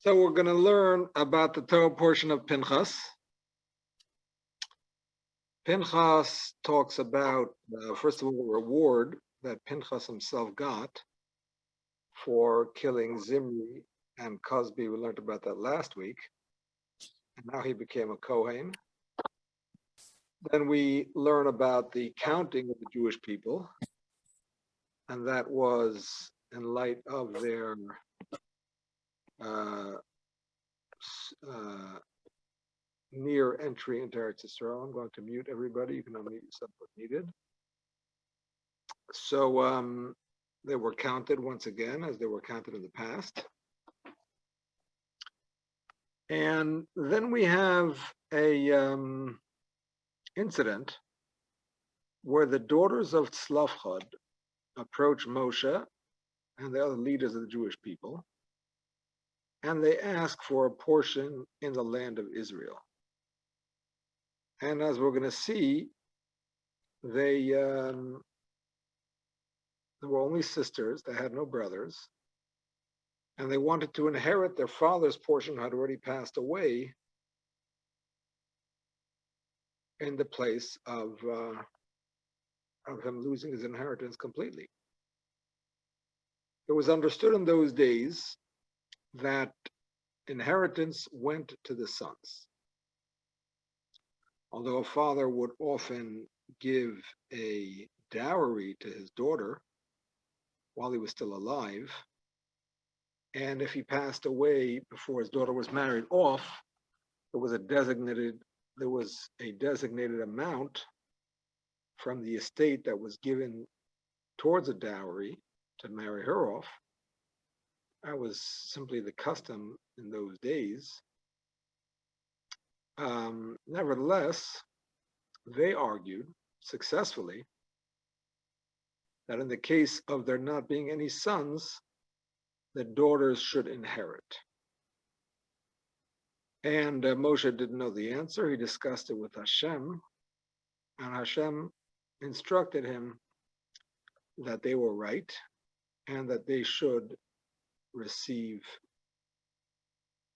So we're going to learn about the Torah portion of Pinchos. Pinchos talks about, first of all, the reward that Pinchos himself got for killing Zimri and Cosby. We learned about that last week. And now he became a Kohen. Then we learn about the counting of the Jewish people. And that was in light of their near entry into Eretz Yisrael. I'm going to mute everybody. You can unmute yourself if needed. So they were counted once again as they were counted in the past. And then we have a incident where the daughters of Tzlafchad approach Moshe and the other leaders of the Jewish people, and they ask for a portion in the land of Israel. And as we're going to see, they were only sisters, they had no brothers, and they wanted to inherit their father's portion, who had already passed away, in the place of him losing his inheritance completely. It was understood in those days that inheritance went to the sons. Although a father would often give a dowry to his daughter while he was still alive, and if he passed away before his daughter was married off, there was a designated amount from the estate that was given towards a dowry to marry her off. That was simply the custom in those days. Nevertheless, they argued successfully that in the case of there not being any sons, the daughters should inherit. And Moshe didn't know the answer. He discussed it with Hashem, and Hashem instructed him that they were right and that they should receive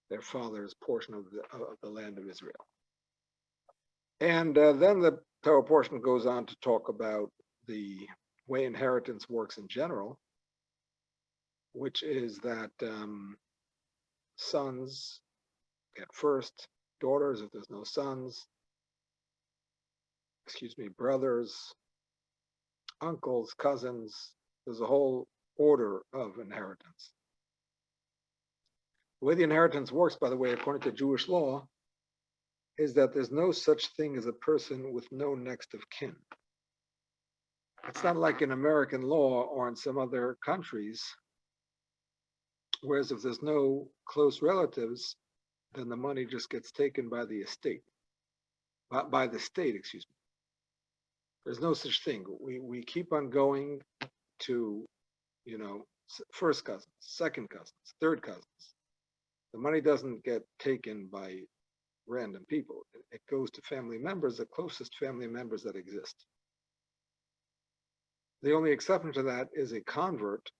their father's portion of the land of Israel. And then the Torah portion goes on to talk about the way inheritance works in general, which is that sons get first, daughters if there's no sons, brothers, uncles, cousins. There's a whole order of inheritance. The way the inheritance works, by the way, according to Jewish law, is that there's no such thing as a person with no next of kin. It's not like in American law or in some other countries, whereas if there's no close relatives, then the money just gets taken by the estate, by the state, There's no such thing. We keep on going to, first cousins, second cousins, third cousins. The money doesn't get taken by random people. It goes to family members, the closest family members that exist. The only exception to that is a convert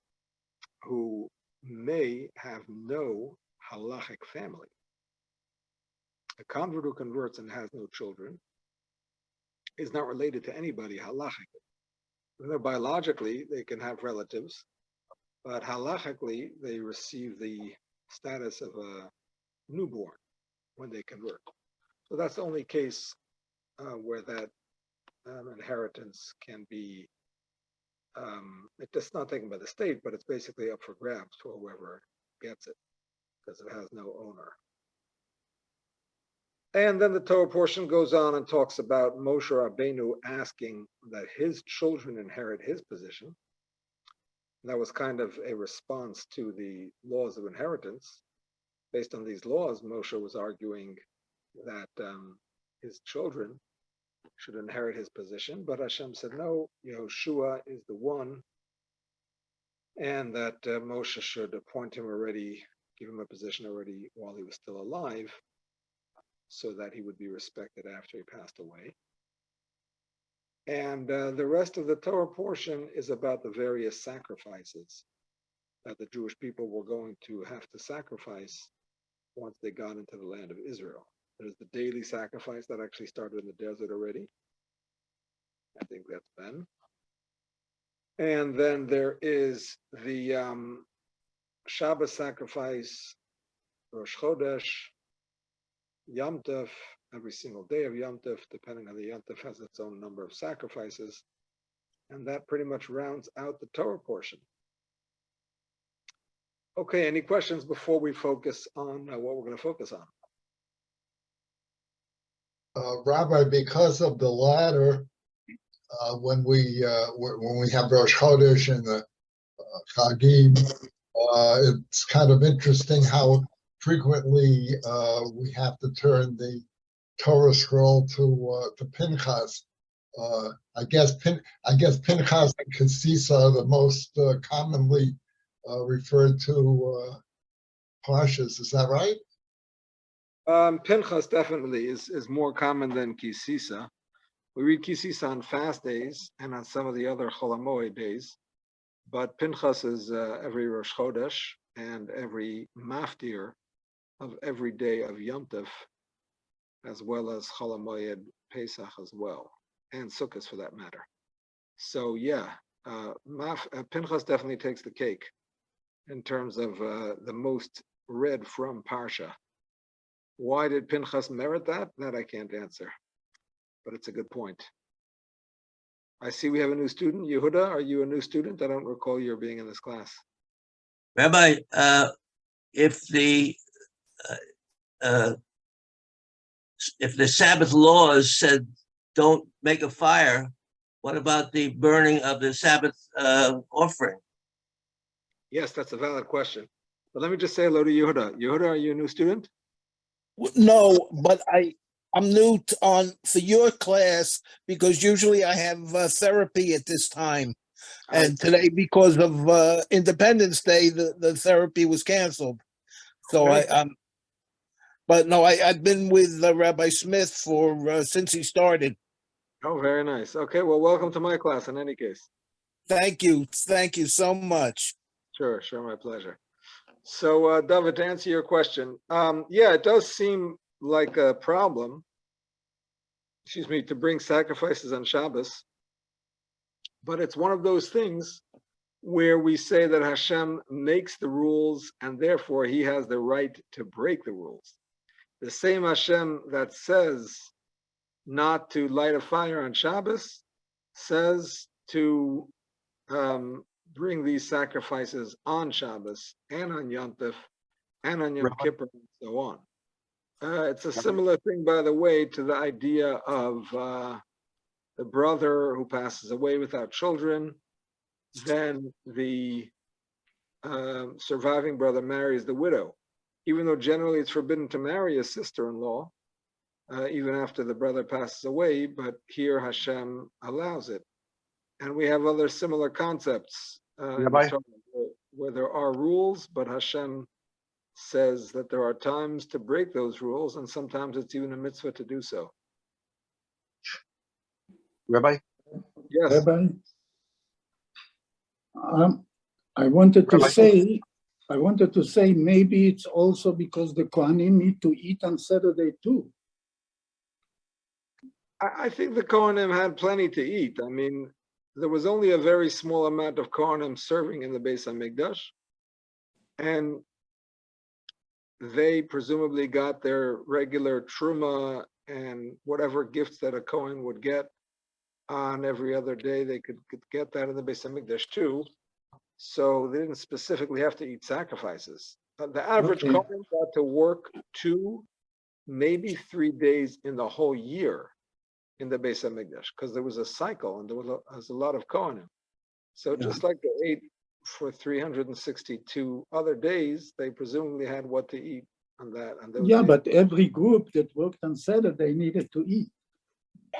who may have no halachic family. A convert who converts and has no children is not related to anybody halachically. Even though biologically they can have relatives, but halachically they receive the status of a newborn when they convert. So that's the only case where that inheritance can be, it's not taken by the state, but it's basically up for grabs for whoever gets it, because it has no owner. And then the Torah portion goes on and talks about Moshe Rabbeinu asking that his children inherit his position. That was kind of a response to the laws of inheritance. Based on these laws, Moshe was arguing that his children should inherit his position, but Hashem said, no, Yehoshua is the one, and that Moshe should appoint him already, give him a position already while he was still alive, so that he would be respected after he passed away. And the rest of the Torah portion is about the various sacrifices that the Jewish people were going to have to sacrifice once they got into the land of Israel. There's the daily sacrifice that actually started in the desert already. I think that's Ben. And then there is the Shabbos sacrifice, Rosh Chodesh, Yom Tov, every single day of Yom Tov, depending on the Yom Tov, has its own number of sacrifices. And that pretty much rounds out the Torah portion. Okay, any questions before we focus on what we're going to focus on? Rabbi, because of the latter, when we have Rosh Chodesh and the Chagim, it's kind of interesting how frequently we have to turn the Torah scroll to Pinchos. I guess Pinchos and Kasisa are the most commonly referred to parshas. Is that right? Pinchos definitely is more common than Kisisa. We read Kisisa on fast days and on some of the other Chol HaMoed days, but Pinchos is every Rosh Chodesh and every Maftir of every day of Yom Tov, as well as Chol HaMoed Pesach as well, and Sukkot for that matter. So yeah, Pinchos definitely takes the cake in terms of the most read from Parsha. Why did Pinchas merit that? That I can't answer, but it's a good point. I see we have a new student. Yehuda, are you a new student? I don't recall your being in this class. Rabbi, if the Sabbath laws said don't make a fire, what about the burning of the Sabbath offering? Yes, that's a valid question. But let me just say hello to Yehuda. Yehuda, are you a new student? No, but I'm new for your class because usually I have therapy at this time. And today, because of Independence Day, the therapy was canceled. So Okay. but no, I've been with Rabbi Smith for since he started. Oh, very nice. Okay, well, welcome to my class in any case. Thank you so much. Sure, my pleasure. So, David, to answer your question, yeah, it does seem like a problem, to bring sacrifices on Shabbos, but it's one of those things where we say that Hashem makes the rules and therefore he has the right to break the rules. The same Hashem that says not to light a fire on Shabbos says to bring these sacrifices on Shabbos and on Yom Tov and on Yom Kippur and so on. It's a similar thing, by the way, to the idea of the brother who passes away without children. Then the surviving brother marries the widow, even though generally it's forbidden to marry a sister-in-law, even after the brother passes away, but here Hashem allows it. And we have other similar concepts where there are rules, but Hashem says that there are times to break those rules, and sometimes it's even a mitzvah to do so. Rabbi? Yes. Rabbi, I wanted to say maybe it's also because the Kohanim need to eat on Saturday too. I think the Kohanim had plenty to eat. I mean, there was only a very small amount of Kohanim serving in the Beis HaMikdash, and they presumably got their regular truma and whatever gifts that a Kohen would get on every other day. They could get that in the Beis HaMikdash too. So they didn't specifically have to eat sacrifices. The average Kohen got to work 2, maybe 3 days in the whole year in the Beis HaMikdash, because there was a cycle and there was a lot of Kohanim. So just like they ate for 362 other days, they presumably had what to eat on that. On those days. But every group that worked on Saturday needed to eat.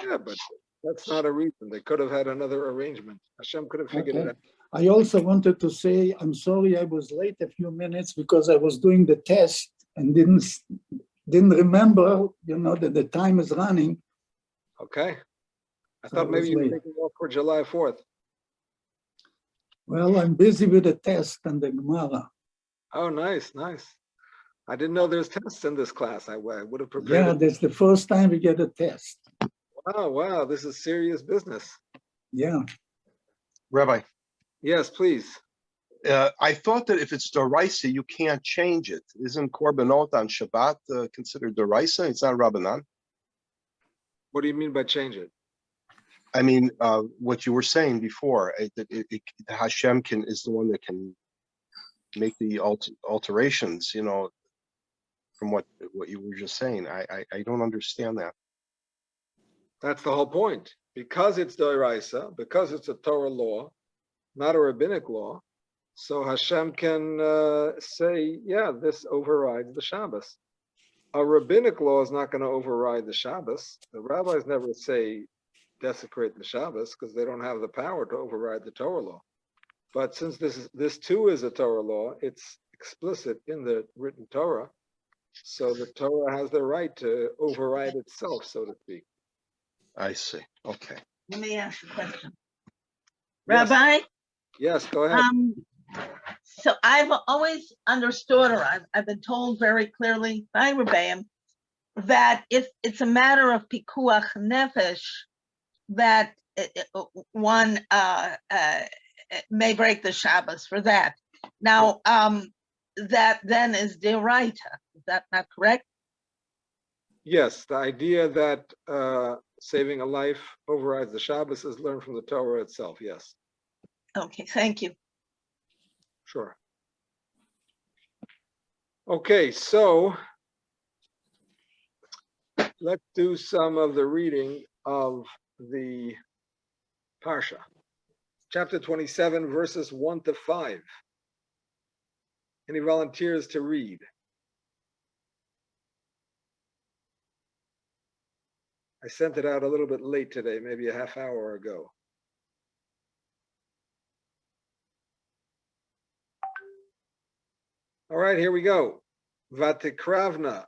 Yeah, but that's not a reason. They could have had another arrangement. Hashem could have figured it out. I also wanted to say, I'm sorry I was late a few minutes because I was doing the test and didn't remember, that the time is running. Okay. I thought maybe you were taking off for July 4th. Well, I'm busy with the test and the Gemara. Oh, nice. I didn't know there's tests in this class. I would have prepared. Yeah, that's the first time we get a test. Wow, this is serious business. Yeah. Rabbi, Yes, please. I thought that if it's Doraisa, you can't change it. Isn't Korbanot on Shabbat considered Doraisa? It's not Rabbanan. What do you mean by change it? I mean, what you were saying before, Hashem is the one that can make the alterations, from what you were just saying. I don't understand that. That's the whole point. Because it's Doraisa, because it's a Torah law, not a rabbinic law, so Hashem can say, yeah, this overrides the Shabbos. A rabbinic law is not going to override the Shabbos. The rabbis never say desecrate the Shabbos because they don't have the power to override the Torah law. But since this too is a Torah law, it's explicit in the written Torah, so the Torah has the right to override itself, so to speak. I see. Okay. Let me ask you a question. Yes. Rabbi, Yes, go ahead. so I've always understood, or I've been told very clearly by Rebbeim, that if it's a matter of pikuach nefesh, that one may break the Shabbos for that. Now, that then is deraita. Is that not correct? Yes, the idea that saving a life overrides the Shabbos is learned from the Torah itself. Yes, Okay, thank you. sure. Okay, so let's do some of the reading of the Parsha. Chapter 27, verses 1 to 5. Any volunteers to read? I sent it out a little bit late today, maybe a half hour ago. All right, here we go. Vatikravna,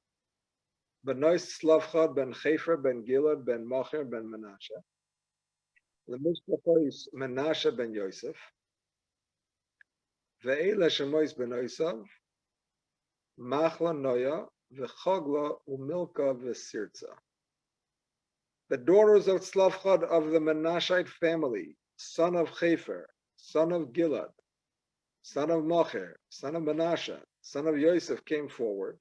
benois Slavchad ben Chefer ben Gilad ben Mocher ben Menashe, lemishpachois Menashe ben Yosef, ve'ela shemois benoisav, Machla Noya, ve'chogla umilka ve'sirza. The daughters of Slavchad of the Menashite family, son of Chefer, son of Gilad, son of Mocher, son of Menashe, son of Yosef, came forward.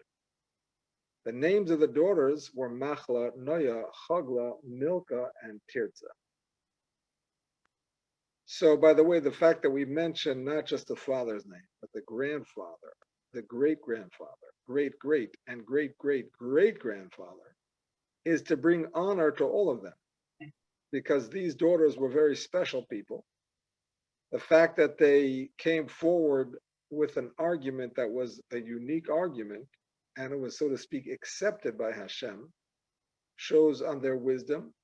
The names of the daughters were Machla, Noya, Chogla, Milka, and Tirza. So, by the way, the fact that we mention not just the father's name, but the grandfather, the great-grandfather, great-great, and great-great-great-grandfather, is to bring honor to all of them, because these daughters were very special people. The fact that they came forward with an argument that was a unique argument, and it was, so to speak, accepted by Hashem, shows on their wisdom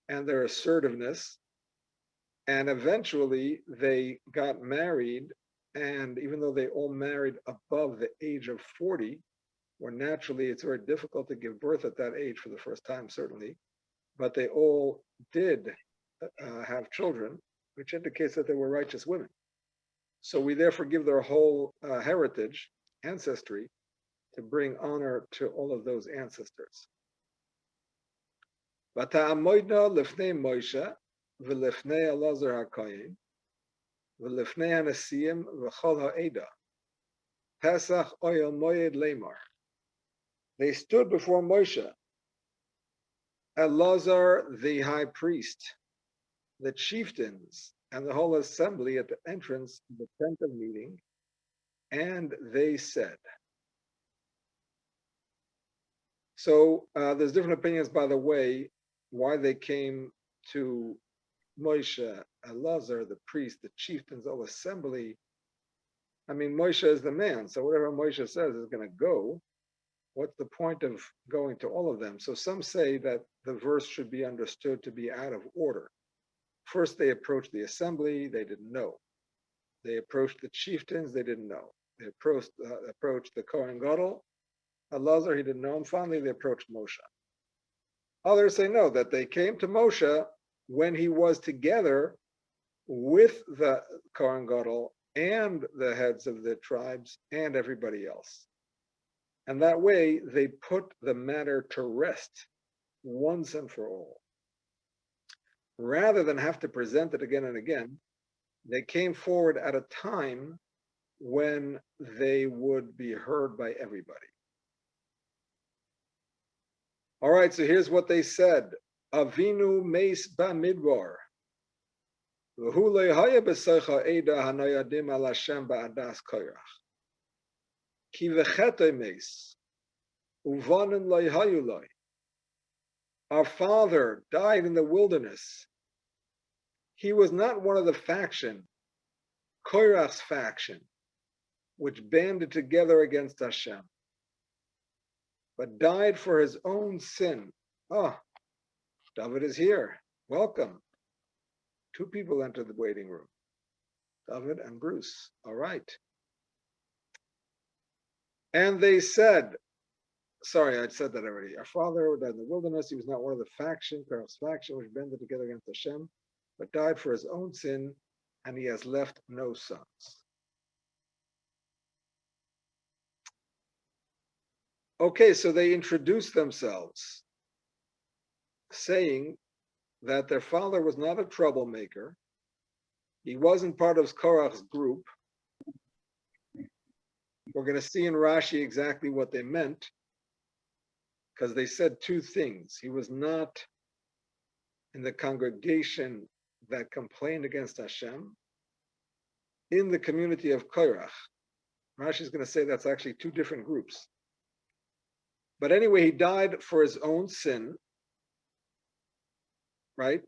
and their assertiveness. And eventually they got married, and even though they all married above the age of 40, where naturally it's very difficult to give birth at that age for the first time, certainly, but they all did have children, which indicates that they were righteous women. So we therefore give their whole heritage, ancestry, to bring honor to all of those ancestors. Vata'amoidna lifnei Moshe v'lifnei Elazar HaKohen v'lifnei HaNasiim v'chol ha'eda Pesach Oyel Moed Lemar. They stood before Moshe, Elazar the high priest, the chieftains, and the whole assembly at the entrance of the tent of meeting, and they said. So there's different opinions, by the way, why they came to Moshe, Elazar, the priest, the chieftains, the whole assembly. I mean, Moshe is the man, so whatever Moshe says is going to go. What's the point of going to all of them? So some say that the verse should be understood to be out of order. First, they approached the assembly, they didn't know. They approached the chieftains, they didn't know. They approached the Kohen Gadol, Elazar, he didn't know, and finally they approached Moshe. Others say no, that they came to Moshe when he was together with the Kohen Gadol and the heads of the tribes and everybody else. And that way they put the matter to rest once and for all. Rather than have to present it again and again, they came forward at a time when they would be heard by everybody. All right, so here's what they said. Avinu meis bamidbar. V'hu le'haya b'seicha eda hanayadim al Hashem ba'adas koyrach. Ki v'chetoi meis. Uvanim le'hayu loi. Our father died in the wilderness. He was not one of the faction, Koyrach's faction, which banded together against Hashem, but died for his own sin. Ah, David is here. Welcome. Two people entered the waiting room. David and Bruce. All right. And they said, sorry, I said that already. Our father died in the wilderness. He was not one of the faction, Koyrach's faction, which banded together against Hashem, but died for his own sin, and he has left no sons. Okay, so they introduced themselves, saying that their father was not a troublemaker. He wasn't part of Korach's group. We're going to see in Rashi exactly what they meant, because they said two things. He was not in the congregation that complained against Hashem, in the community of Korach. Rashi is going to say that's actually two different groups. But anyway, he died for his own sin, right?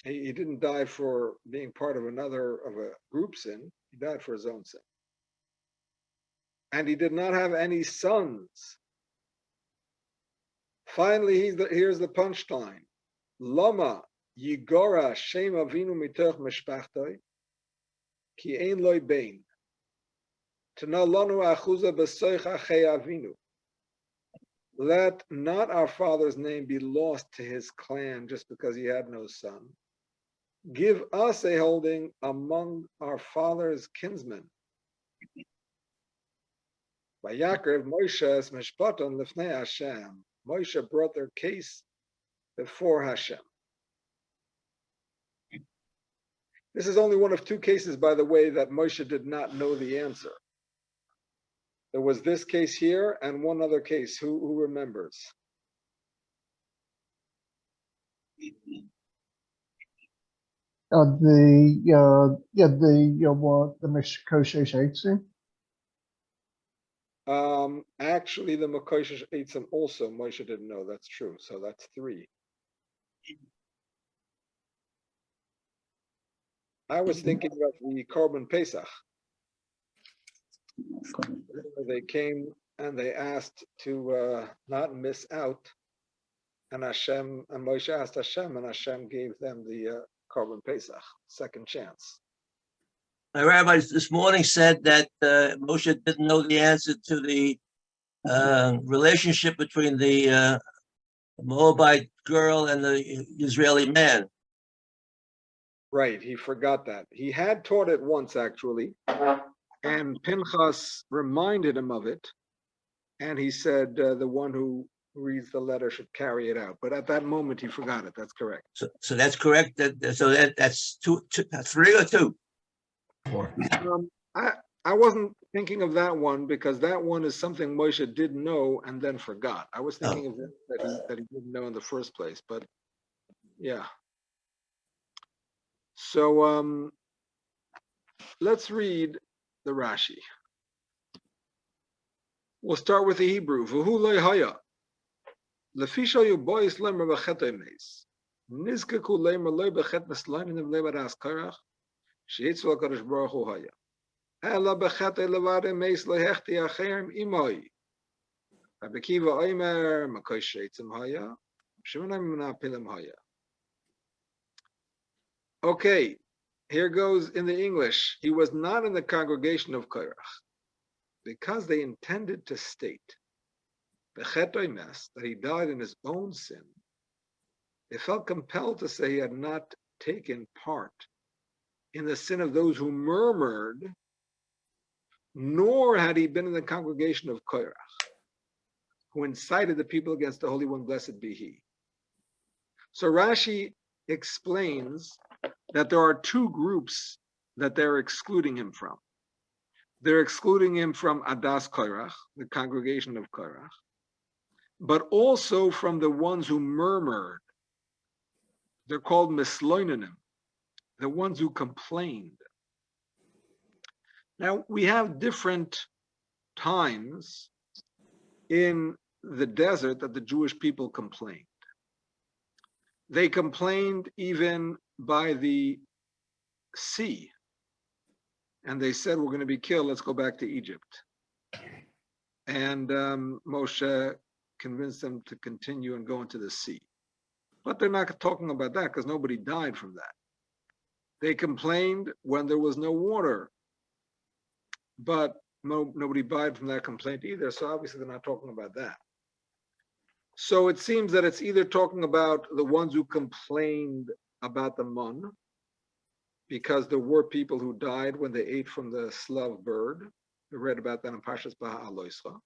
He didn't die for being part of a group sin. He died for his own sin. And he did not have any sons. Finally, here's the punchline. Lama Yigora Shem Avinu mitoch mishpachtoi ki ein loy bein. Tana lanu achuza b'soich achei Avinu. Let not our father's name be lost to his clan just because he had no son. Give us a holding among our father's kinsmen. Vayakrev Moshe mishpaton lifnei Hashem. Moshe brought their case before Hashem. This is only one of two cases, by the way, that Moshe did not know the answer. There was this case here and one other case. Who remembers? The Mishkoshesh Eitzim. Actually, the Makoshesh Eitzim also Moshe didn't know. That's true. So that's three. I was thinking of the Korban Pesach. They came and they asked to not miss out, and Moshe asked Hashem, and Hashem gave them the Korban Pesach, second chance. My rabbis this morning said that Moshe didn't know the answer to the relationship between the Moabite girl and the Israeli man. Right, he forgot that. He had taught it once, actually, and Pinchos reminded him of it, and he said the one who reads the letter should carry it out. But at that moment, he forgot it. That's correct. So that's correct. That's two, 3 or 2? 4. I wasn't thinking of that one because that one is something Moshe did know and then forgot. I was thinking of it that he didn't know in the first place. But yeah. So let's read the Rashi. We'll start with the Hebrew. V'hu lo haya. Lefisha yu bois lemer b'chetay meis. Nizkaku lemer lo b'chet meslayim in levar as karach. Sheitzu HaKadosh Baruch Hu haya. Ela b'chetay levare meis lehechti acherim imoi. Abekiva oimer makoy sheitzim haya. Shemanam menapilim haya. Okay, here goes in the English. He was not in the congregation of Korach because they intended to state that he died in his own sin. They felt compelled to say he had not taken part in the sin of those who murmured nor had he been in the congregation of Korach, who incited the people against the Holy One, blessed be he. So Rashi explains that there are two groups that they're excluding him from. They're excluding him from Adas Korach, the congregation of Korach, but also from the ones who murmured. They're called misloinanim, the ones who complained. Now, we have different times in the desert that the Jewish people complained. They complained even by the sea. And they said, we're going to be killed, let's go back to Egypt. And Moshe convinced them to continue and go into the sea. But they're not talking about that because nobody died from that. They complained when there was no water. But nobody died from that complaint either, so obviously they're not talking about that. So it seems that it's either talking about the ones who complained about the mun, because there were people who died when they ate from the slav bird. We read about that in Parshas Baha'aloischa.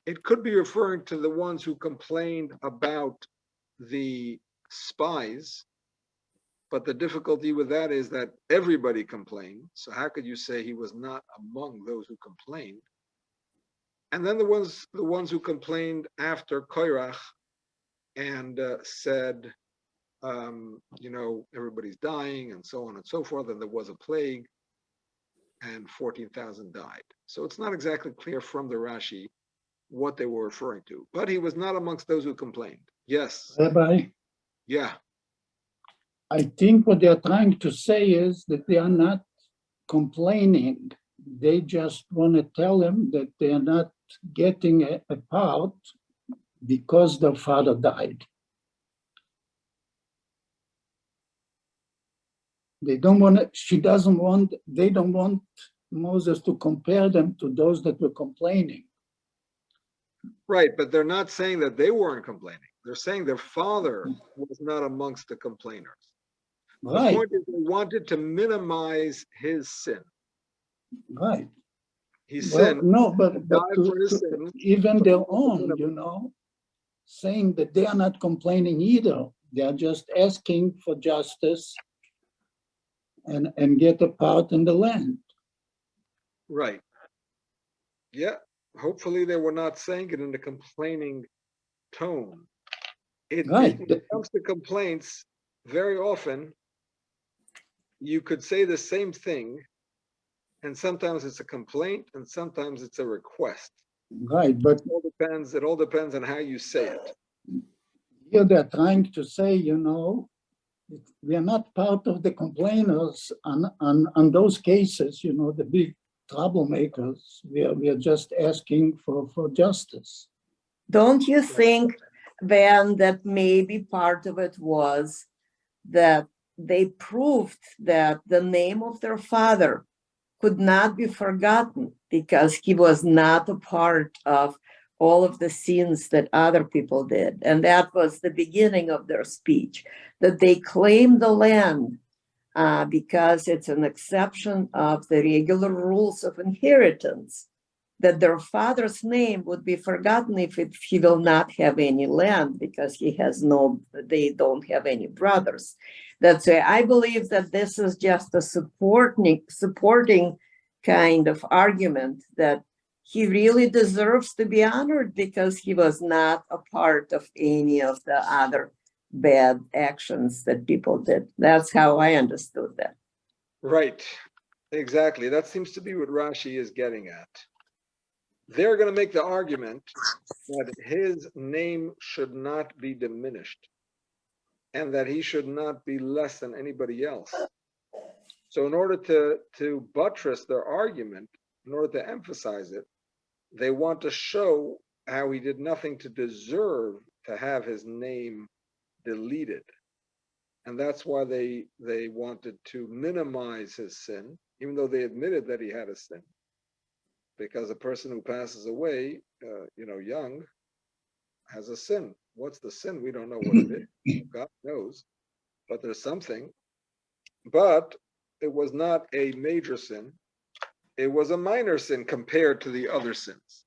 It could be referring to the ones who complained about the spies, but the difficulty with that is that everybody complained. So how could you say he was not among those who complained? And then the ones who complained after Korach and said, everybody's dying and so on and so forth, and there was a plague and 14,000 died. So it's not exactly clear from the Rashi what they were referring to, but he was not amongst those who complained. Yes. Rabbi, Yeah. I think what they're trying to say is that they are not complaining. They just want to tell him that they are not getting a part because their father died. They don't want Moses to compare them to those that were complaining. Right, but they're not saying that they weren't complaining. They're saying their father was not amongst the complainers. Right. The point is they wanted to minimize his sin. Right. He Well, sinned. no, but for his sins, even but their he own, saying that they are not complaining either. They are just asking for justice and get a part in the land. Right. Yeah. Hopefully they were not saying it in a complaining tone. Right. When it comes to complaints, very often you could say the same thing, and sometimes it's a complaint and sometimes it's a request. Right, but It all depends on how you say it. here they're trying to say, we are not part of the complainers on those cases, the big troublemakers. We are just asking for justice. Don't you think then that maybe part of it was that they proved that the name of their father could not be forgotten because he was not a part of all of the sins that other people did. And that was the beginning of their speech, that they claimed the land because it's an exception of the regular rules of inheritance, that their father's name would be forgotten if he will not have any land because they don't have any brothers. That's why I believe that this is just a supporting kind of argument that he really deserves to be honored because he was not a part of any of the other bad actions that people did. That's how I understood that. Right. Exactly. That seems to be what Rashi is getting at. They're going to make the argument that his name should not be diminished and that he should not be less than anybody else. So in order to buttress their argument, in order to emphasize it, they want to show how he did nothing to deserve to have his name deleted. And that's why they wanted to minimize his sin, even though they admitted that he had a sin. Because a person who passes away, young, has a sin. What's the sin? We don't know what it is. God knows, but there's something. But it was not a major sin, it was a minor sin compared to the other sins.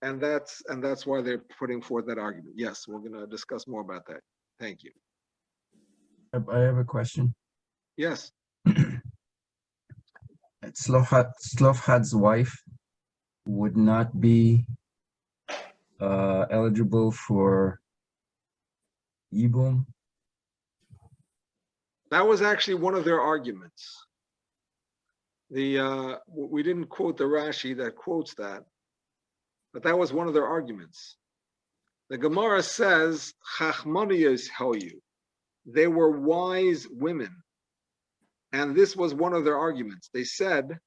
And that's why they're putting forth that argument. Yes, we're going to discuss more about that. Thank you. I have a question. Yes. Slofhad's wife would not be eligible for Yibum. That was actually one of their arguments. We didn't quote the Rashi that quotes that, but that was one of their arguments. The Gemara says, Chachmoniyos hoyu. They were wise women. And this was one of their arguments. They said,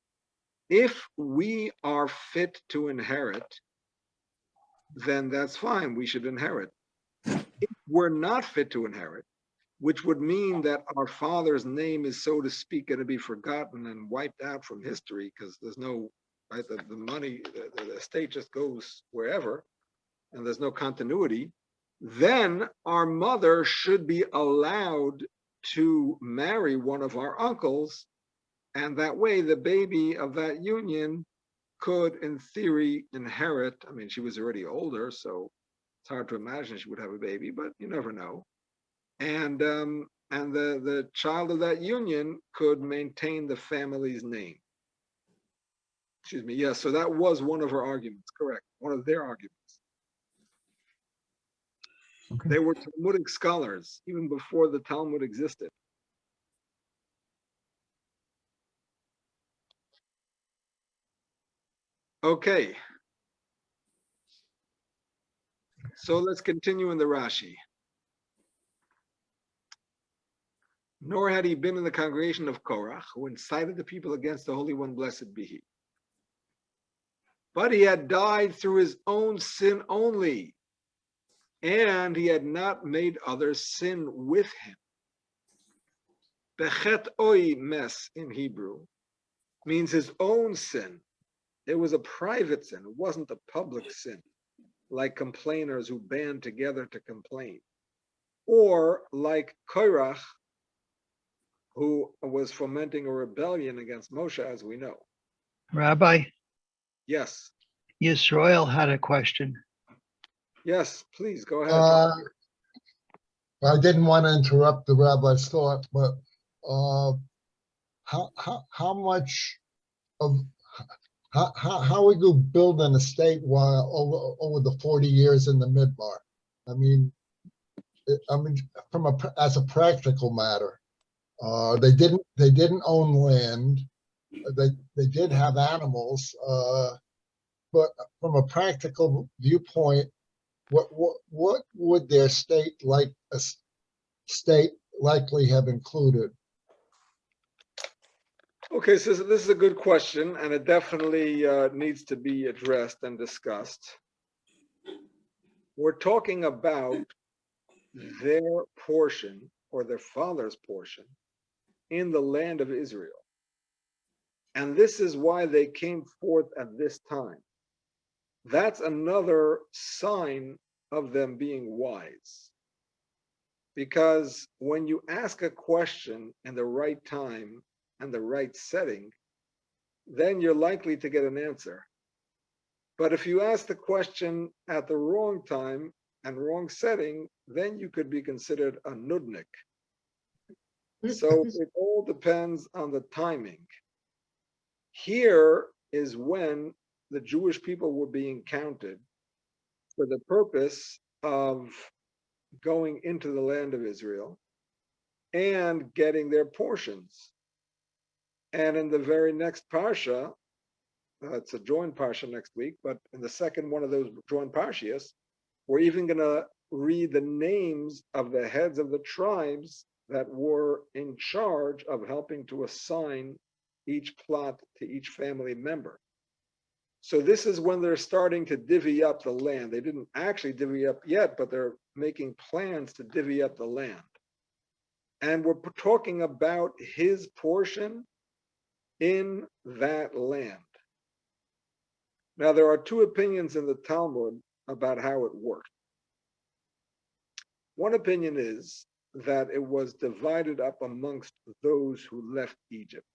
if we are fit to inherit, then that's fine, we should inherit. If we're not fit to inherit, which would mean that our father's name is, so to speak, going to be forgotten and wiped out from history because there's no, right, the money, the estate just goes wherever, and there's no continuity, then our mother should be allowed to marry one of our uncles, and that way the baby of that union could, in theory, inherit. I mean, she was already older, so it's hard to imagine she would have a baby, but you never know. And the child of that union could maintain the family's name. Excuse me. Yes, so that was one of her arguments. Correct. One of their arguments. Okay. They were Talmudic scholars even before the Talmud existed. Okay. So let's continue in the Rashi. Nor had he been in the congregation of Korach, who incited the people against the Holy One, blessed be he. But he had died through his own sin only, and he had not made others sin with him. Bechet oi mes in Hebrew means his own sin. It was a private sin. It wasn't a public sin, like complainers who band together to complain. Or like Korach, who was fomenting a rebellion against Moshe, as we know. Rabbi, Yes. Yisrael had a question. Yes, please, go ahead. I didn't want to interrupt the rabbi's thought, but how much of how we go build an estate while over the 40 years in the Midbar? I mean, as a practical matter, they didn't own land. They did have animals, but from a practical viewpoint, what would their state likely have included? Okay, so this is a good question, and it definitely needs to be addressed and discussed. We're talking about their portion, or their father's portion, in the land of Israel. And this is why they came forth at this time. That's another sign of them being wise. Because when you ask a question in the right time and the right setting, then you're likely to get an answer. But if you ask the question at the wrong time and wrong setting, then you could be considered a nudnik. So it all depends on the timing. Here is when the Jewish people were being counted for the purpose of going into the land of Israel and getting their portions. And in the very next parsha, it's a joint parsha next week, but in the second one of those joint parshias, we're even going to read the names of the heads of the tribes that were in charge of helping to assign each plot to each family member. So this is when they're starting to divvy up the land. They didn't actually divvy up yet, but they're making plans to divvy up the land. And we're talking about his portion in that land. Now, there are two opinions in the Talmud about how it worked. One opinion is that it was divided up amongst those who left Egypt.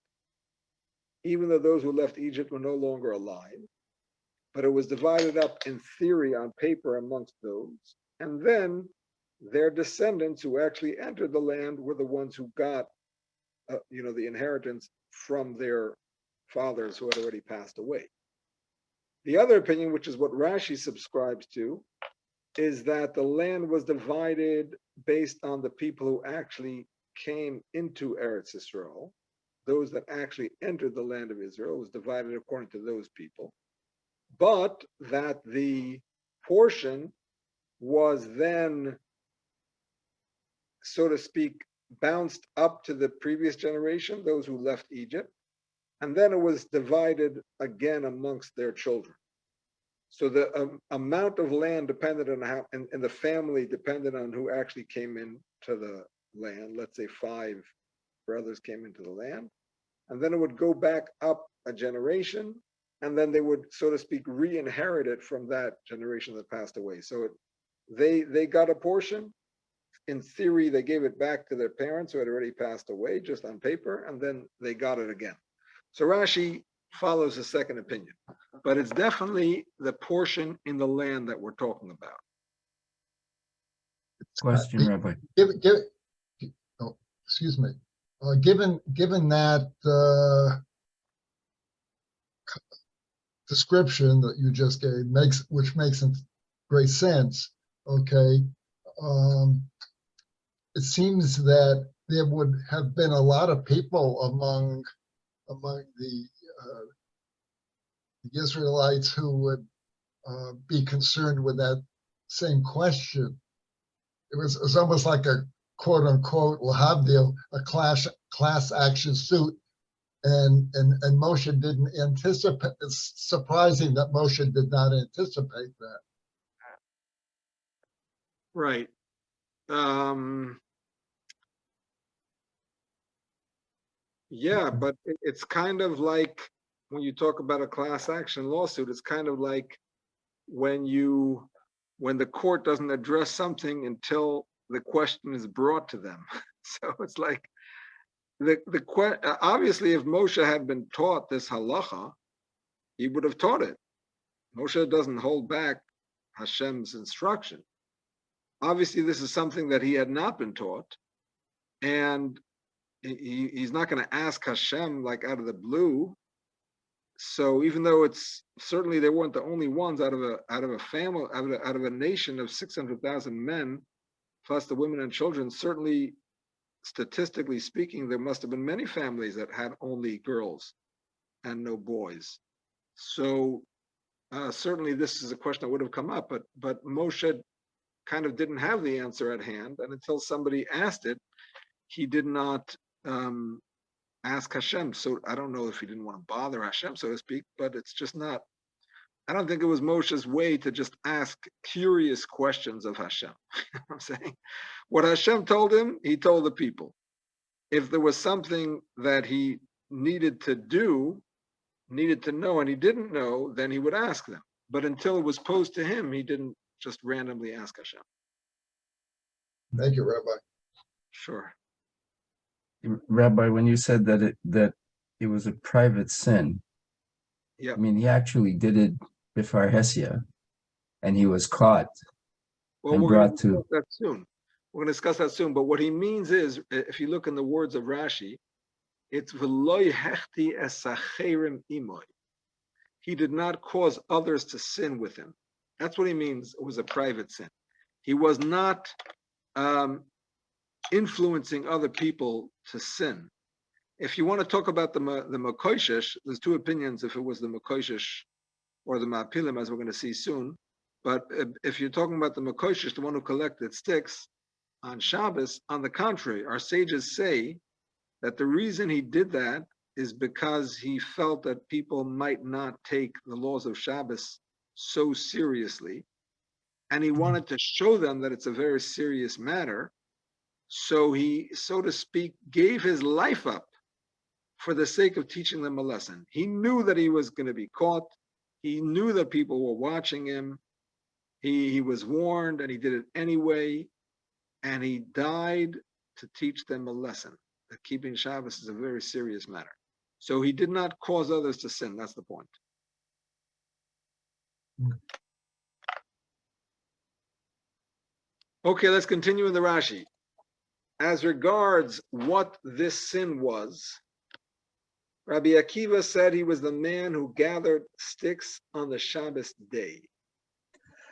even though those who left Egypt were no longer alive, but it was divided up in theory on paper amongst those. And then their descendants who actually entered the land were the ones who got, the inheritance from their fathers who had already passed away. The other opinion, which is what Rashi subscribes to, is that the land was divided based on the people who actually came into Eretz Yisrael. Those that actually entered the land of Israel was divided according to those people. But that the portion was then, so to speak, bounced up to the previous generation, those who left Egypt, and then it was divided again amongst their children. So the amount of land depended on how, and the family depended on who actually came into the land. Let's say 5 brothers came into the land, and then it would go back up a generation, and then they would, so to speak, re-inherit it from that generation that passed away. So they got a portion. In theory, they gave it back to their parents who had already passed away, just on paper, and then they got it again. So Rashi follows the second opinion, but it's definitely the portion in the land that we're talking about. Question, Rabbi. Excuse me. Given that description that you just gave, which makes great sense. Okay, it seems that there would have been a lot of people among the Israelites who would be concerned with that same question. It was almost like a quote unquote lahavdil, a class action suit, and Moshe didn't anticipate. It's surprising that Moshe did not anticipate that. Right. Yeah, but it's kind of like when you talk about a class action lawsuit, it's kind of like when the court doesn't address something until the question is brought to them. So it's like obviously if Moshe had been taught this halacha, he would have taught it. Moshe doesn't hold back Hashem's instruction. Obviously, this is something that he had not been taught, and he's not going to ask Hashem like out of the blue. So even though it's certainly they weren't the only ones out of a family, out of a nation of 600,000 men, plus the women and children, certainly statistically speaking, there must have been many families that had only girls and no boys. So certainly this is a question that would have come up, but Moshe kind of didn't have the answer at hand, and until somebody asked it, he did not ask Hashem. So I don't know if he didn't want to bother Hashem, so to speak, but it's just not, I don't think it was Moshe's way to just ask curious questions of Hashem. You know what I'm saying? What Hashem told him, he told the people. If there was something that he needed to do, needed to know, and he didn't know, then he would ask them. But until it was posed to him, he didn't just randomly ask Hashem. Thank you, Rabbi. Sure. Rabbi, when you said that it was a private sin, Yeah. I mean, he actually did it before Hesia, and he was caught Well, and we're going brought to to. discuss that soon. We're going to discuss that soon. But what he means is, if you look in the words of Rashi, it's v'loy hechti esacherim imoy. He did not cause others to sin with him. That's what he means. It was a private sin. He was not influencing other people to sin. If you want to talk about the Mekoshesh, there's two opinions if it was the Mekoshesh or the Ma'apilim, as we're going to see soon. But if you're talking about the Mekoshesh, the one who collected sticks on Shabbos, on the contrary, our sages say that the reason he did that is because he felt that people might not take the laws of Shabbos so seriously. And he wanted to show them that it's a very serious matter. So he, so to speak, gave his life up for the sake of teaching them a lesson. He knew that he was going to be caught. He knew that people were watching him. He was warned, and he did it anyway. And he died to teach them a lesson, that keeping Shabbos is a very serious matter. So he did not cause others to sin. That's the point. Okay, let's continue in the Rashi. As regards what this sin was, Rabbi Akiva said he was the man who gathered sticks on the Shabbos day.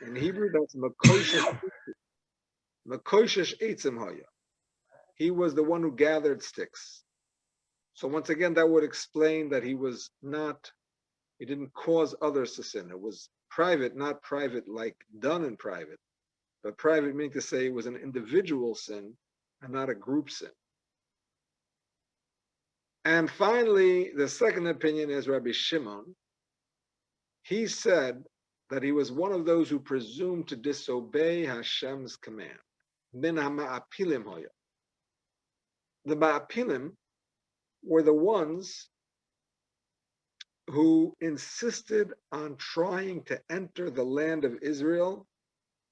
In Hebrew, that's Makoshesh Eitzim Haya. He was the one who gathered sticks. So once again, that would explain that he didn't cause others to sin. It was private, not private like done in private, but private meaning to say it was an individual sin and not a group sin. And finally, the second opinion is Rabbi Shimon. He said that he was one of those who presumed to disobey Hashem's command. Min ha'ma'apilim hoya. The ma'apilim were the ones who insisted on trying to enter the land of Israel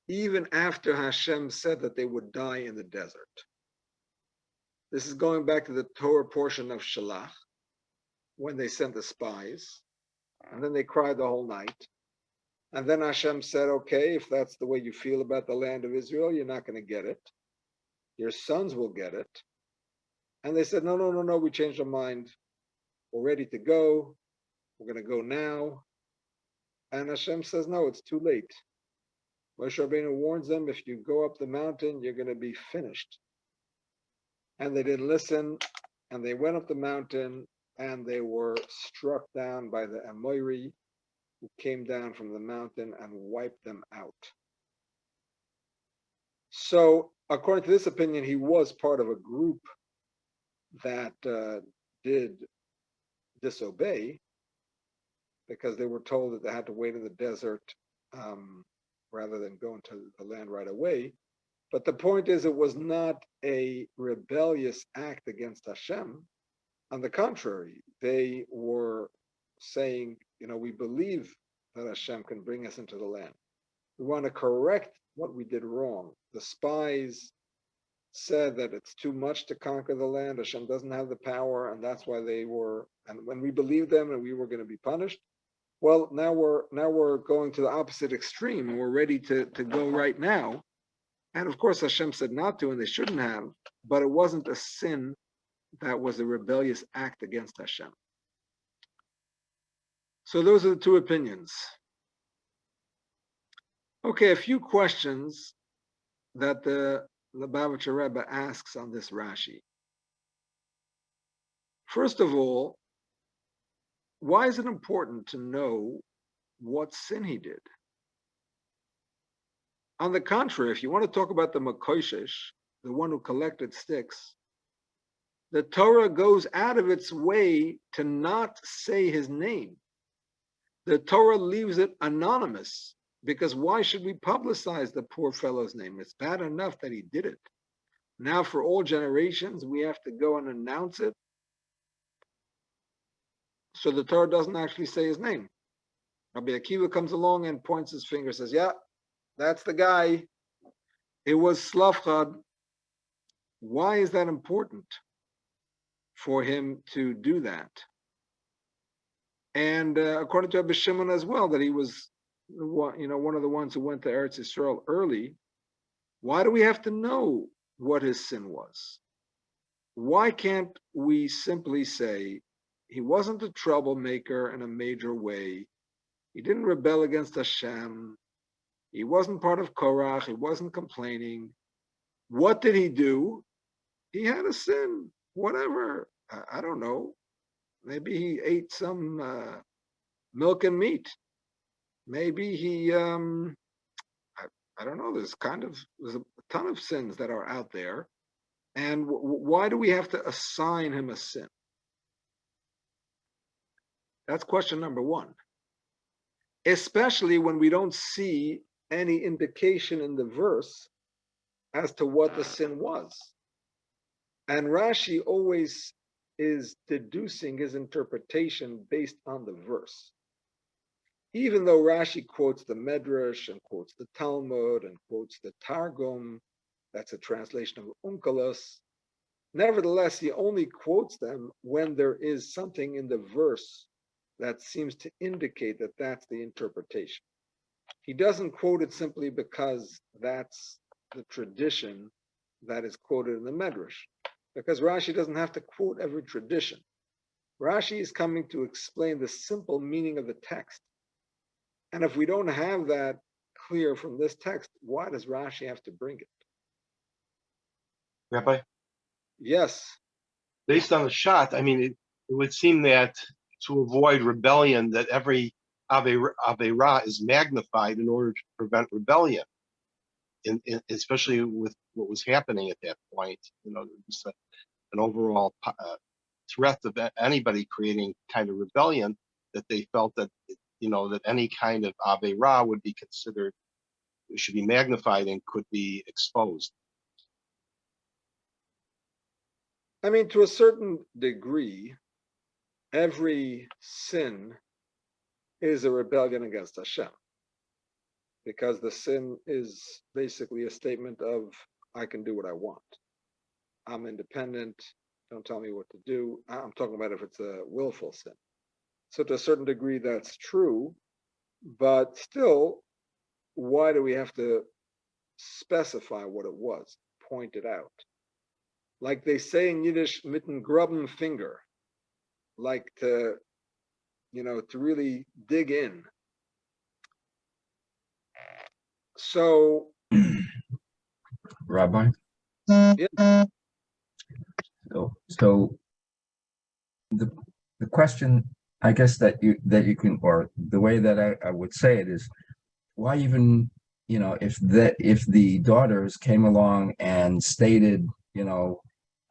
even after Hashem said that they would die in the desert. This is going back to the Torah portion of Shalach, when they sent the spies, and then they cried the whole night. And then Hashem said, okay, if that's the way you feel about the land of Israel, you're not going to get it. Your sons will get it. And they said, no, we changed our mind. We're ready to go. We're going to go now. And Hashem says, no, it's too late. Moshe Rabbeinu warns them, if you go up the mountain, you're going to be finished. And they didn't listen, and they went up the mountain, and they were struck down by the Amoiri, who came down from the mountain and wiped them out. So, according to this opinion, he was part of a group that did disobey, because they were told that they had to wait in the desert rather than go into the land right away. But the point is, it was not a rebellious act against Hashem. On the contrary, they were saying, we believe that Hashem can bring us into the land. We want to correct what we did wrong. The spies said that it's too much to conquer the land. Hashem doesn't have the power, and that's why they were. And when we believed them and we were going to be punished, well, now we're going to the opposite extreme, and we're ready to go right now. And of course, Hashem said not to, and they shouldn't have. But it wasn't a sin that was a rebellious act against Hashem. So those are the two opinions. Okay, a few questions that the Lubavitcher Rebbe asks on this Rashi. First of all, why is it important to know what sin he did? On the contrary, if you want to talk about the Makoshesh, the one who collected sticks, the Torah goes out of its way to not say his name. The Torah leaves it anonymous, because why should we publicize the poor fellow's name? It's bad enough that he did it. Now for all generations, we have to go and announce it. So the Torah doesn't actually say his name. Rabbi Akiva comes along and points his finger, says, yeah, that's the guy. It was Slavchad. Why is that important for him to do that? And according to Rabbi Shimon as well, that he was one of the ones who went to Eretz Yisrael early. Why do we have to know what his sin was? Why can't we simply say he wasn't a troublemaker in a major way? He didn't rebel against Hashem. He wasn't part of Korach. He wasn't complaining. What did he do? He had a sin. Whatever. I don't know. Maybe he ate some milk and meat. Maybe he, I don't know. There's a ton of sins that are out there. And why do we have to assign him a sin? That's question number one. Especially when we don't see any indication in the verse as to what the sin was. And Rashi always is deducing his interpretation based on the verse. Even though Rashi quotes the Medrash and quotes the Talmud and quotes the Targum, that's a translation of Onkelos, Nevertheless, he only quotes them when there is something in the verse that seems to indicate that that's the interpretation. He doesn't quote it simply because that's the tradition that is quoted in the Medrash, because Rashi doesn't have to quote every tradition. Rashi is coming to explain the simple meaning of the text. And if we don't have that clear from this text, why does Rashi have to bring it? Rabbi, Yes. based on the shot, I mean, it would seem that to avoid rebellion, that every Aveira is magnified in order to prevent rebellion. Especially with what was happening at that point, just an overall threat of anybody creating kind of rebellion, that they felt that, that any kind of Aveira would be considered, should be magnified and could be exposed. I mean, to a certain degree, every sin is a rebellion against Hashem, because the sin is basically a statement of, I can do what I want. I'm independent. Don't tell me what to do. I'm talking about if it's a willful sin. So to a certain degree, that's true. But still, why do we have to specify what it was, point it out? Like they say in Yiddish, mitten grubben finger, like to really dig in. So, Rabbi. yeah. So the question, I guess that you can, or the way that I would say it is, why even, if the daughters came along and stated,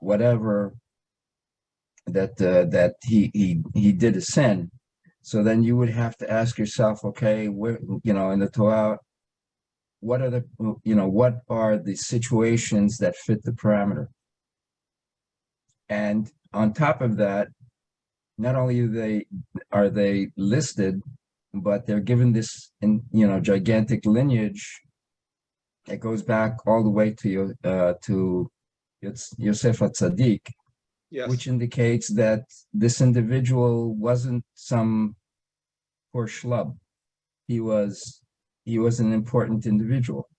whatever, that he did a sin, so then you would have to ask yourself, okay, where, in the Torah, what are the situations that fit the parameter? And on top of that, not only are they listed, but they're given this gigantic lineage that goes back all the way to Yosef HaTzadik, Yes. which indicates that this individual wasn't some poor schlub. He was an important individual.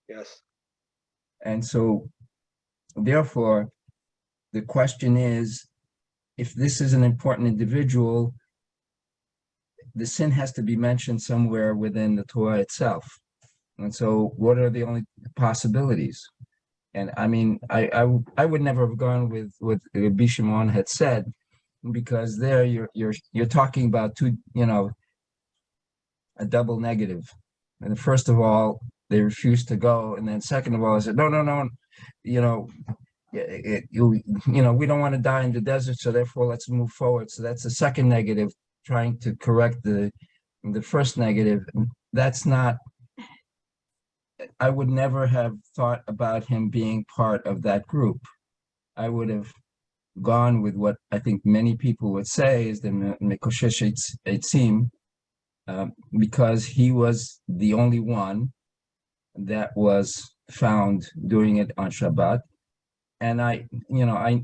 Yes. And so, therefore, the question is, if this is an important individual, the sin has to be mentioned somewhere within the Torah itself. And so, what are the only possibilities? And I mean, I would never have gone with what Rabbi Shimon had said, because there you're talking about two, a double negative. And first of all, they refused to go, and then second of all, I said, no, we don't want to die in the desert, so therefore let's move forward. So that's the second negative, trying to correct the first negative. That's not, I would never have thought about him being part of that group. I would have gone with what I think many people would say is the Mekoshesh Eitzim, because he was the only one that was found doing it on Shabbat. And I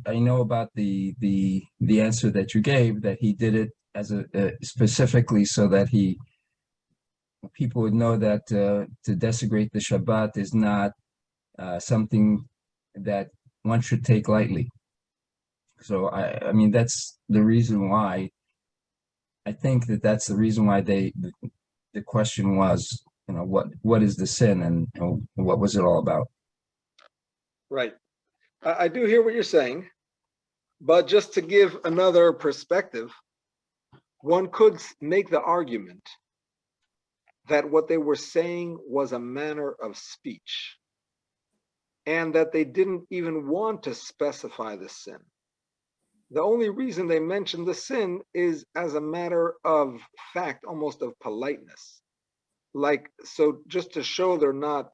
know about the answer that you gave, that he did it as specifically so that people would know that to desecrate the Shabbat is not something that one should take lightly. So I mean, that's the reason why I think that's the reason why the question was, what is the sin, and what was it all about? Right. I do hear what you're saying, but just to give another perspective, one could make the argument that what they were saying was a manner of speech, and that they didn't even want to specify the sin. The only reason they mentioned the sin is as a matter of fact, almost of politeness. Like, so just to show they're not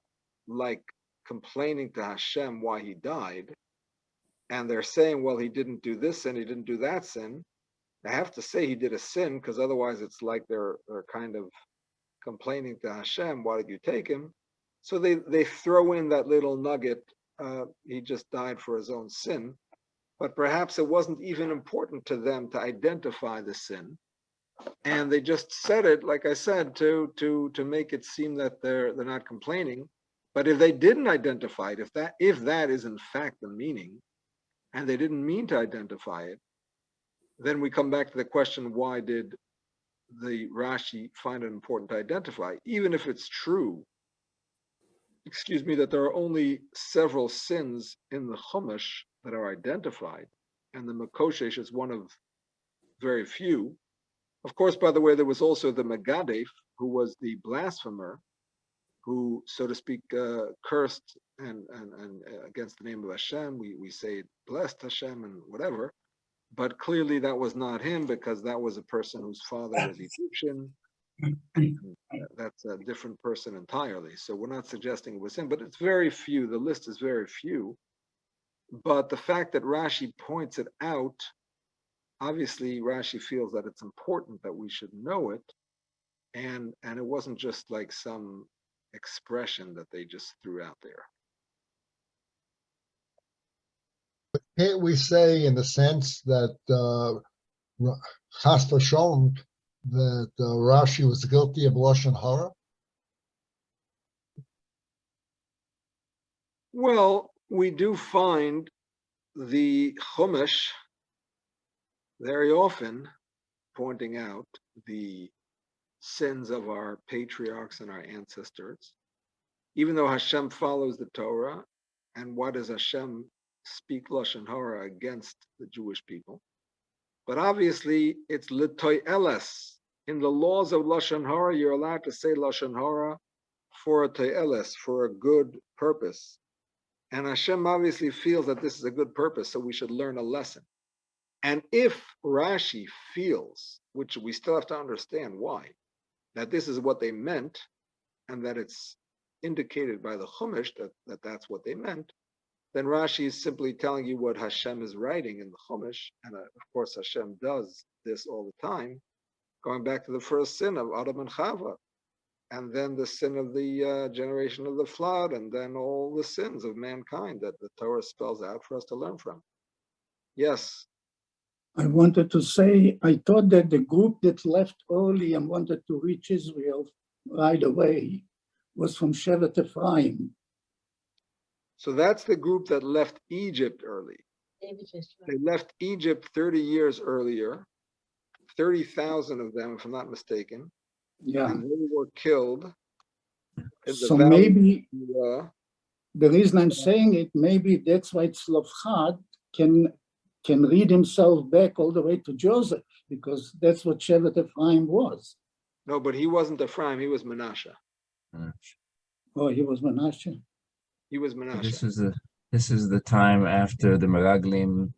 like complaining to Hashem why he died, and they're saying, well, he didn't do this sin, he didn't do that sin. I have to say he did a sin, because otherwise it's like they're kind of complaining to Hashem, why did you take him? So they throw in that little nugget, he just died for his own sin, but perhaps it wasn't even important to them to identify the sin. And they just said it, like I said, to make it seem that they're not complaining. But if they didn't identify it, if that is in fact the meaning, and they didn't mean to identify it, then we come back to the question, why did the Rashi find it important to identify? Even if it's true, excuse me, that there are only several sins in the Chumash that are identified, and the Makoshesh is one of very few. Of course, by the way, there was also the Megadef, who was the blasphemer, who, so to speak, cursed and against the name of Hashem. We say blessed Hashem and whatever, but clearly that was not him, because that was a person whose father was Egyptian. And that's a different person entirely. So we're not suggesting it was him, but it's very few. The list is very few. But the fact that Rashi points it out, obviously Rashi feels that it's important that we should know it, and it wasn't just like some expression that they just threw out there. Can't we say, in the sense that Chas v'sholom, that Rashi was guilty of lashon hara? Well, we do find the Chumash very often pointing out the sins of our patriarchs and our ancestors, even though Hashem follows the Torah. And what does Hashem speak lashon hara against the Jewish people? But obviously, it's l'to'eles. In the laws of lashon hara, you're allowed to say lashon hara for a to'eles, for a good purpose. And Hashem obviously feels that this is a good purpose, so we should learn a lesson. And if Rashi feels, which we still have to understand why, that this is what they meant, and that it's indicated by the Chumash that that's what they meant, then Rashi is simply telling you what Hashem is writing in the Chumash, and of course Hashem does this all the time, going back to the first sin of Adam and Chava, and then the sin of the generation of the flood, and then all the sins of mankind that the Torah spells out for us to learn from. Yes. I wanted to say, I thought that the group that left early and wanted to reach Israel right away was from Shevet Ephraim. So that's the group that left Egypt early. They left Egypt 30 years earlier, 30,000 of them, if I'm not mistaken. Yeah. And they were killed. So maybe the reason I'm saying it, maybe that's why Tzlofchad can read himself back all the way to Joseph, because that's what Shevet Ephraim was. No, but he wasn't Ephraim, he was Manasseh. Oh, he was Manasseh. He was Manasseh. This is the time after the Meraglim,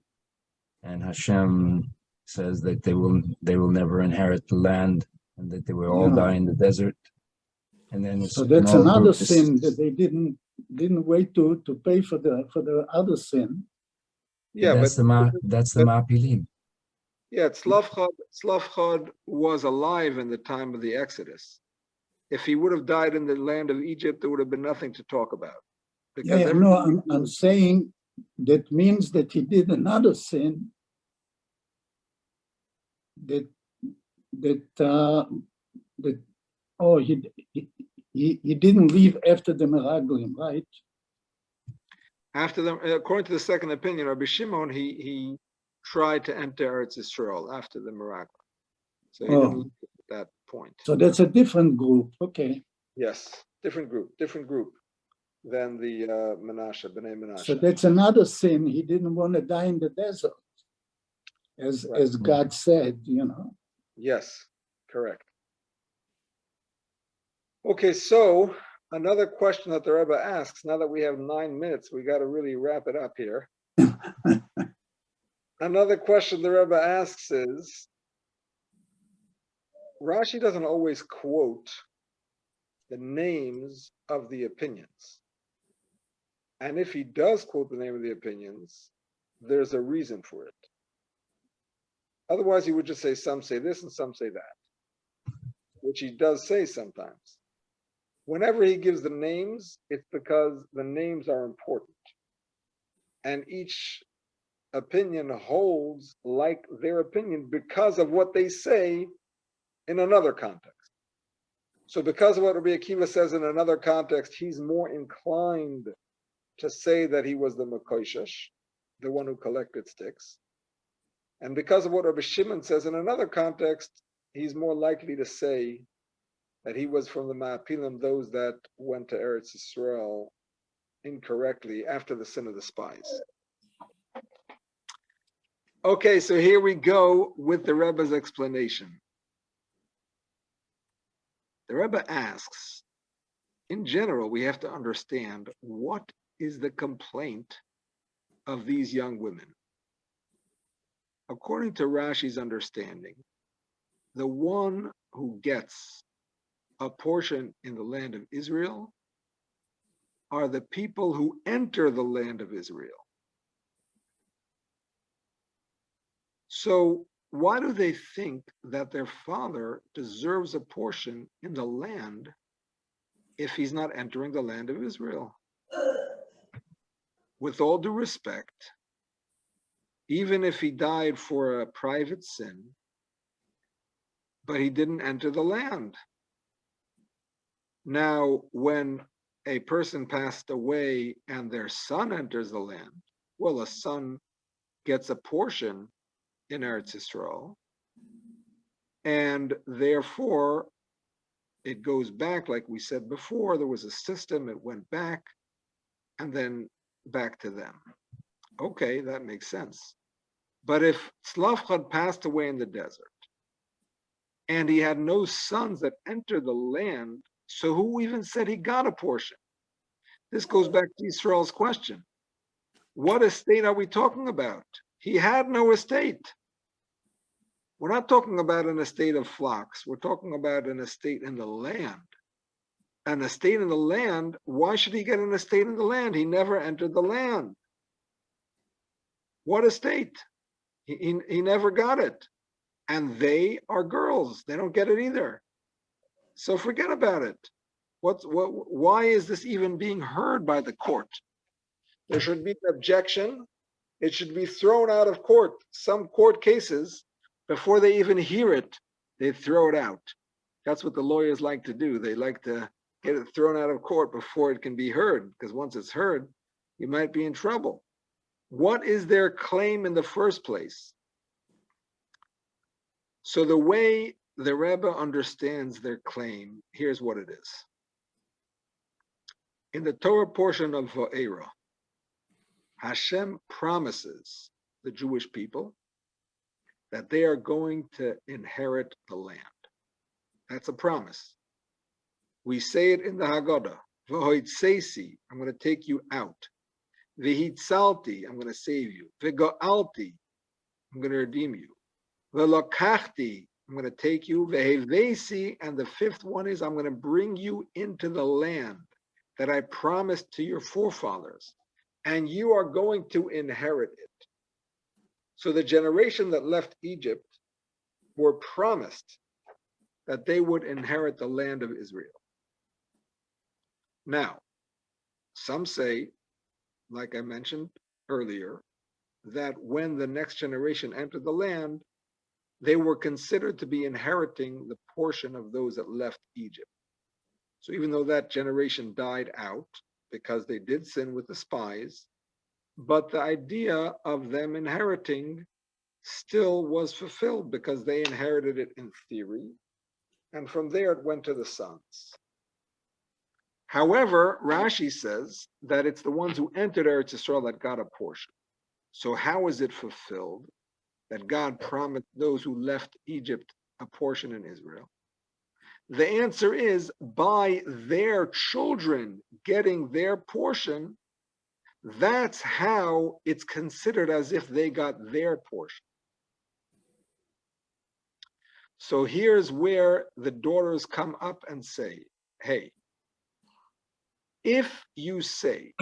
and Hashem says that they will never inherit the land, and that they will all die in the desert. And then so that's another sin, that they didn't wait to pay for the other sin. Yeah, that's the Mapilim. Yeah, Tzlofchad was alive in the time of the Exodus. If he would have died in the land of Egypt, there would have been nothing to talk about. I'm saying that means that he did another sin he didn't leave after the Meraglim, right? After them, according to the second opinion, Rabbi Shimon, he tried to enter Eretz Yisrael after the Meraglim. So he didn't leave at that point. So that's a different group, okay. Yes, different group than the Manasseh, B'nai Manasseh. So that's another sin. He didn't want to die in the desert, as God said, Yes, correct. Okay, so another question that the Rebbe asks, now that we have 9 minutes, we got to really wrap it up here. Another question the Rebbe asks is, Rashi doesn't always quote the names of the opinions. And if he does quote the name of the opinions, there's a reason for it. Otherwise, he would just say some say this and some say that, which he does say sometimes. Whenever he gives the names, it's because the names are important. And each opinion holds like their opinion because of what they say in another context. So because of what Rabbi Akiva says in another context, he's more inclined to say that he was the Mekoshesh, the one who collected sticks. And because of what Rabbi Shimon says in another context, he's more likely to say that he was from the Ma'apilim, those that went to Eretz Yisrael incorrectly after the sin of the spies. Okay, so here we go with the Rebbe's explanation. The Rebbe asks, in general, we have to understand what is the complaint of these young women. According to Rashi's understanding, the one who gets a portion in the land of Israel are the people who enter the land of Israel. So why do they think that their father deserves a portion in the land if he's not entering the land of Israel? With all due respect, even if he died for a private sin, but he didn't enter the land. Now, when a person passed away and their son enters the land, well, a son gets a portion in Eretz Yisrael, and therefore it goes back, like we said before, there was a system, it went back, and then back to them. Okay, that makes sense. But if Tzlafchad passed away in the desert, and he had no sons that entered the land, so who even said he got a portion? This goes back to Yisrael's question. What estate are we talking about? He had no estate. We're not talking about an estate of flocks. We're talking about an estate in the land. An estate in the land, why should he get an estate in the land? He never entered the land. What estate? He never got it. And they are girls. They don't get it either. So forget about it. Why is this even being heard by the court? There should be an objection. It should be thrown out of court. Some court cases, before they even hear it, they throw it out. That's what the lawyers like to do. They like to get it thrown out of court before it can be heard, because once it's heard, you might be in trouble. What is their claim in the first place? So the way the Rebbe understands their claim, here's what it is. In the Torah portion of Va'era, Hashem promises the Jewish people that they are going to inherit the land. That's a promise. We say it in the Haggadah, V'hoitzesi, I'm going to take you out. V'hitzalti, I'm going to save you. V'go'alti, I'm going to redeem you. V'lokachti, I'm going to take you. V'hevesi, and the fifth one is I'm going to bring you into the land that I promised to your forefathers, and you are going to inherit it. So the generation that left Egypt were promised that they would inherit the land of Israel. Now, some say, like I mentioned earlier, that when the next generation entered the land, they were considered to be inheriting the portion of those that left Egypt. So even though that generation died out because they did sin with the spies, but the idea of them inheriting still was fulfilled because they inherited it in theory, and from there it went to the sons. However, Rashi says that it's the ones who entered Eretz Yisrael that got a portion. So how is it fulfilled that God promised those who left Egypt a portion in Israel? The answer is by their children getting their portion. That's how it's considered as if they got their portion. So here's where the daughters come up and say, hey, if you say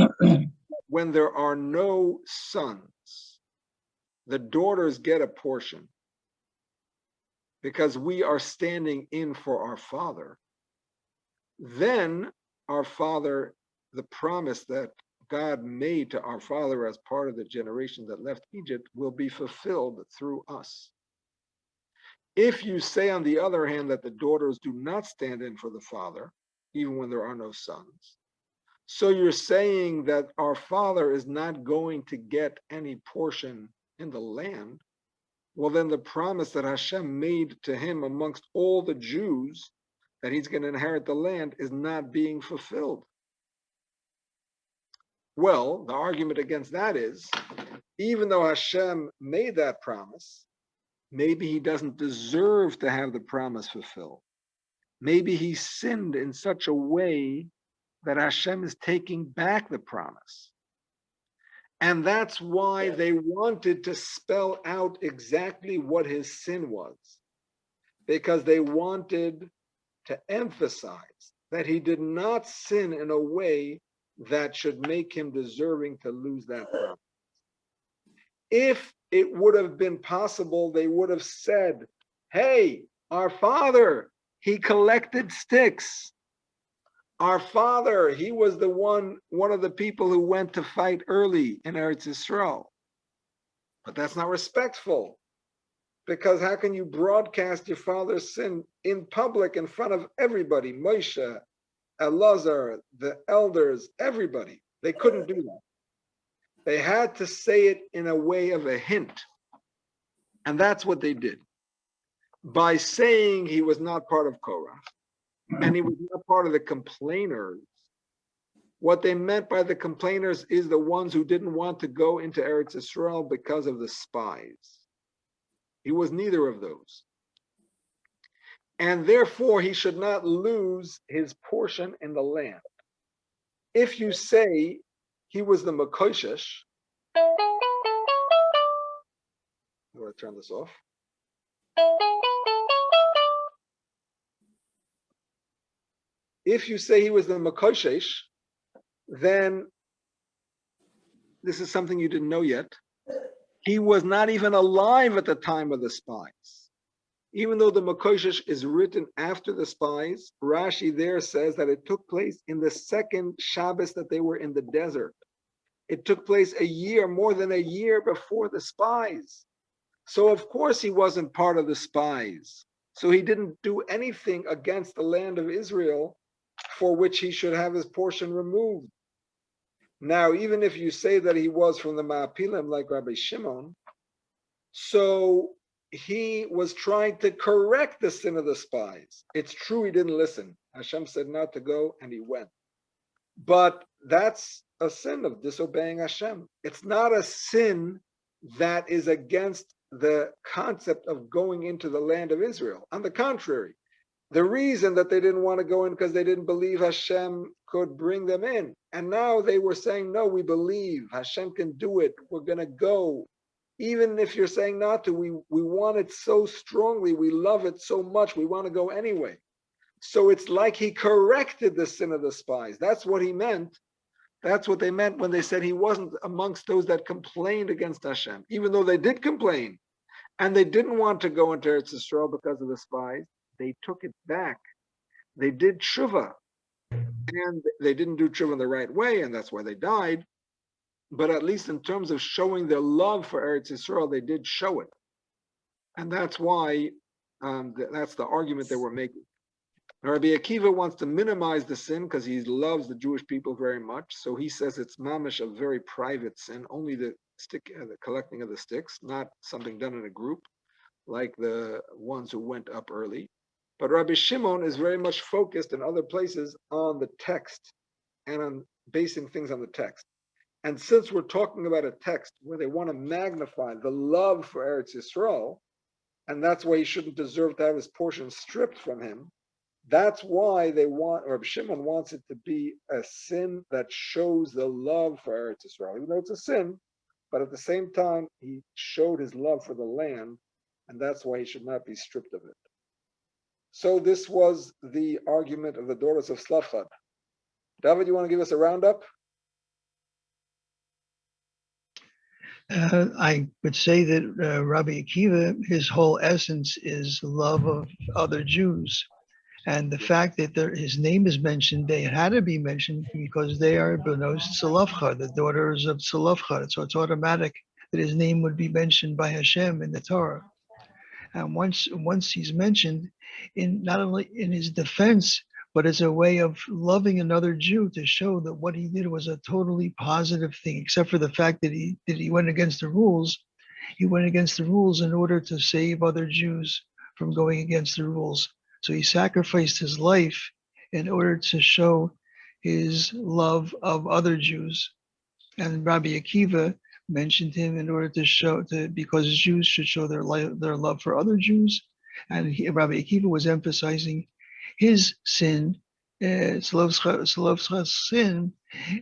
when there are no sons, the daughters get a portion because we are standing in for our father, then our father, the promise that God made to our father as part of the generation that left Egypt will be fulfilled through us. If you say, on the other hand, that the daughters do not stand in for the father, even when there are no sons, so you're saying that our father is not going to get any portion in the land, well, then the promise that Hashem made to him amongst all the Jews that he's going to inherit the land is not being fulfilled. Well, the argument against that is, even though Hashem made that promise, maybe he doesn't deserve to have the promise fulfilled. Maybe he sinned in such a way that Hashem is taking back the promise. And that's why they wanted to spell out exactly what his sin was, because they wanted to emphasize that he did not sin in a way that should make him deserving to lose that promise. If it would have been possible, they would have said, hey, our father, he collected sticks. Our father, he was the one of the people who went to fight early in Eretz Yisrael. But that's not respectful, because how can you broadcast your father's sin in public in front of everybody? Moshe, Elazar, the elders, everybody. They couldn't do that. They had to say it in a way of a hint. And that's what they did. By saying he was not part of Korah, and he was not part of the complainers, what they meant by the complainers is the ones who didn't want to go into Eretz Yisrael because of the spies. He was neither of those. And therefore, he should not lose his portion in the land. If you say he was the Mekoshesh, I'm going to turn this off. If you say he was the Mekoshesh, then this is something you didn't know yet. He was not even alive at the time of the spies. Even though the Mekoshesh is written after the spies, Rashi there says that it took place in the second Shabbos that they were in the desert. It took place more than a year before the spies. So of course he wasn't part of the spies. So he didn't do anything against the land of Israel for which he should have his portion removed. Now, even if you say that he was from the Ma'apilim like Rabbi Shimon, so he was trying to correct the sin of the spies. It's true he didn't listen. Hashem said not to go, and he went. But that's a sin of disobeying Hashem. It's not a sin that is against the concept of going into the land of Israel. On the contrary, the reason that they didn't want to go in because they didn't believe Hashem could bring them in. And now they were saying, no, we believe Hashem can do it. We're going to go. Even if you're saying not to, we want it so strongly. We love it so much. We want to go anyway. So it's like he corrected the sin of the spies. That's what he meant. That's what they meant when they said he wasn't amongst those that complained against Hashem, even though they did complain. And they didn't want to go into Eretz Yisrael because of the spies. They took it back. They did tshuva. And they didn't do tshuva in the right way, and that's why they died. But at least in terms of showing their love for Eretz Yisrael, they did show it. And that's why, that's the argument they were making. Now, Rabbi Akiva wants to minimize the sin because he loves the Jewish people very much. So he says it's mamish, a very private sin, only the collecting of the sticks, not something done in a group, like the ones who went up early. But Rabbi Shimon is very much focused in other places on the text and on basing things on the text. And since we're talking about a text where they want to magnify the love for Eretz Yisrael, and that's why he shouldn't deserve to have his portion stripped from him, that's why Rabbi Shimon wants it to be a sin that shows the love for Eretz Yisrael, even though it's a sin, but at the same time, he showed his love for the land, and that's why he should not be stripped of it. So this was the argument of the daughters of Slavchad. David, you want to give us a roundup? I would say that Rabbi Akiva, his whole essence is love of other Jews. And the fact that his name is mentioned, they had to be mentioned because they are Benos Tzalofcha, the daughters of Tzalofcha. So it's automatic that his name would be mentioned by Hashem in the Torah. And once he's mentioned, in not only in his defense, but as a way of loving another Jew to show that what he did was a totally positive thing, except for the fact that he went against the rules. He went against the rules in order to save other Jews from going against the rules. So he sacrificed his life in order to show his love of other Jews. And Rabbi Akiva mentioned him in order to show because Jews should show their love for other Jews. And Rabbi Akiva was emphasizing his sin, Tzalofcha's sin,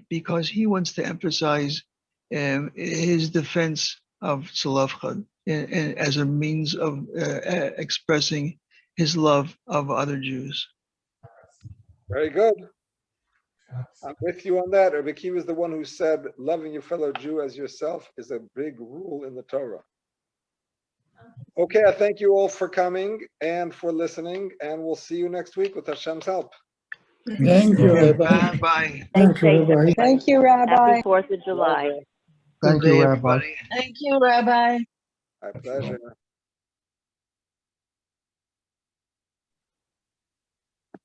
because he wants to emphasize his defense of Tzalofcha as a means of expressing his love of other Jews. Very good. I'm with you on that. Rebbe Akiva is the one who said, loving your fellow Jew as yourself is a big rule in the Torah. Okay, I thank you all for coming and for listening, and we'll see you next week with Hashem's help. Thank you, Rabbi. Rabbi. Thank you, Rabbi. Thank you, Rabbi. Happy 4th of July. Thank Good day, you, Rabbi. everybody. Thank you, Rabbi. My pleasure.